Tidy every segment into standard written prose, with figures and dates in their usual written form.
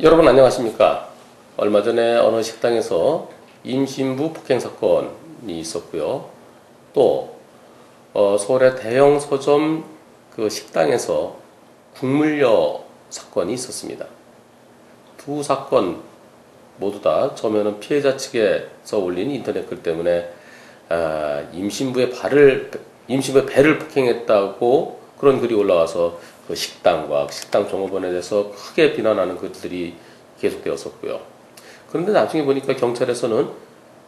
여러분 안녕하십니까? 얼마 전에 어느 식당에서 임신부 폭행 사건이 있었고요. 또 서울의 대형 서점 그 식당에서 국물녀 사건이 있었습니다. 두 사건 모두 다 처음에는 피해자 측에서 올린 인터넷 글 때문에 임신부의 배를 폭행했다고 그런 글이 올라와서 그 식당과 식당 종업원에 대해서 크게 비난하는 글들이 계속되었었고요. 그런데 나중에 보니까 경찰에서는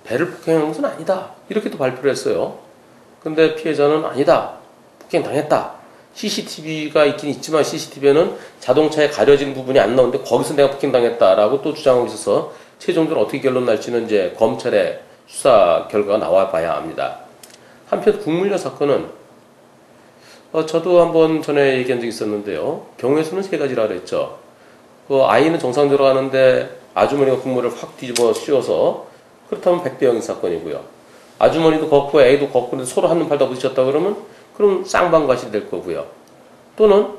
배를 폭행한 것은 아니다 이렇게 또 발표를 했어요. 그런데 피해자는 아니다, 폭행당했다. CCTV가 있긴 있지만 CCTV에는 자동차에 가려진 부분이 안 나오는데 거기서 내가 폭행당했다라고 또 주장하고 있어서 최종적으로 어떻게 결론 날지는 이제 검찰의 수사 결과가 나와 봐야 합니다. 한편 국물녀 사건은 저도 한번 전에 얘기한 적이 있었는데요. 경우의 수는 세 가지라 그랬죠. 그 아이는 정상적으로 가는데 아주머니가 국물을 확 뒤집어 씌워서 그렇다면 100대 0인 사건이고요. 아주머니도 걷고 애도 걷고 서로 한눈 팔다 부딪혔다 그러면 그럼 쌍방과실이 될 거고요. 또는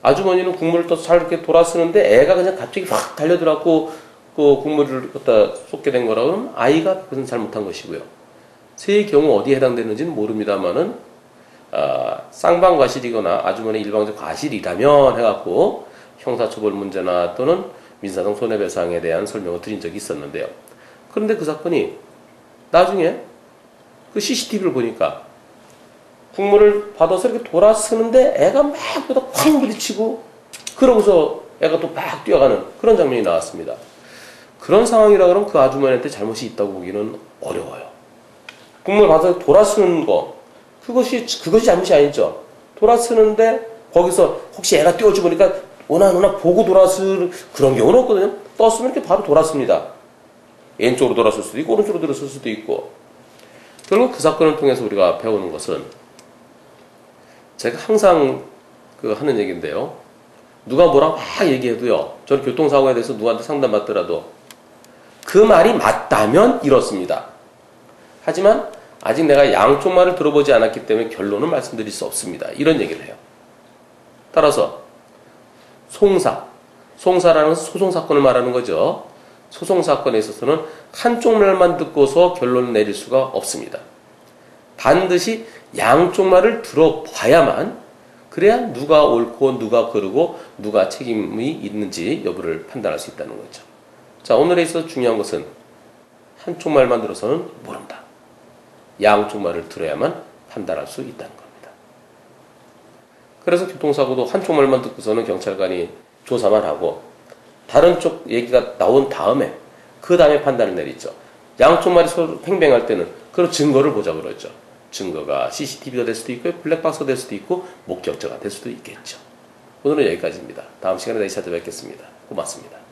아주머니는 국물을 또 잘 이렇게 돌아쓰는데 애가 그냥 갑자기 확 달려들어갖고 그 국물을 갖다 쏟게 된 거라 그러면 아이가 그것은 잘못한 것이고요. 세 경우 어디에 해당되는지는 모릅니다만은 쌍방과실이거나 아주머니 일방적 과실이라면 해갖고 형사처벌 문제나 또는 민사상 손해배상에 대한 설명을 드린 적이 있었는데요. 그런데 그 사건이 나중에 그 CCTV를 보니까 국물을 받아서 이렇게 돌아서는데 애가 막 그러다 쾅 부딪히고 그러고서 애가 또 막 뛰어가는 그런 장면이 나왔습니다. 그런 상황이라 그러면 그 아주머니한테 잘못이 있다고 보기는 어려워요. 국물 받아서 돌아서는 거 그것이 잘못이 아니죠. 돌아서는데 거기서 혹시 애가 뛰어주니까 오나 보고 돌아서는 그런 경우는 없거든요. 떴으면 이렇게 바로 돌아섭니다. 왼쪽으로 돌아설 수도 있고 오른쪽으로 돌아설 수도 있고. 결국 그 사건을 통해서 우리가 배우는 것은 제가 항상 하는 얘기인데요. 누가 뭐라 막 얘기해도요. 저는 교통사고에 대해서 누구한테 상담받더라도 그 말이 맞다면 이렇습니다. 하지만 아직 내가 양쪽 말을 들어보지 않았기 때문에 결론을 말씀드릴 수 없습니다. 이런 얘기를 해요. 따라서 송사라는 것은 소송사건을 말하는 거죠. 소송사건에 있어서는 한쪽 말만 듣고서 결론을 내릴 수가 없습니다. 반드시 양쪽 말을 들어봐야만 그래야 누가 옳고 누가 그르고 누가 책임이 있는지 여부를 판단할 수 있다는 거죠. 자, 오늘에 있어서 중요한 것은 한쪽 말만 들어서는 모른다. 양쪽 말을 들어야만 판단할 수 있다는 겁니다. 그래서 교통사고도 한쪽 말만 듣고서는 경찰관이 조사만 하고 다른 쪽 얘기가 나온 다음에 그 다음에 판단을 내리죠. 양쪽 말이 서로 팽팽할 때는 그런 증거를 보자 그러죠. 증거가 CCTV가 될 수도 있고 블랙박스가 될 수도 있고 목격자가 될 수도 있겠죠. 오늘은 여기까지입니다. 다음 시간에 다시 찾아뵙겠습니다. 고맙습니다.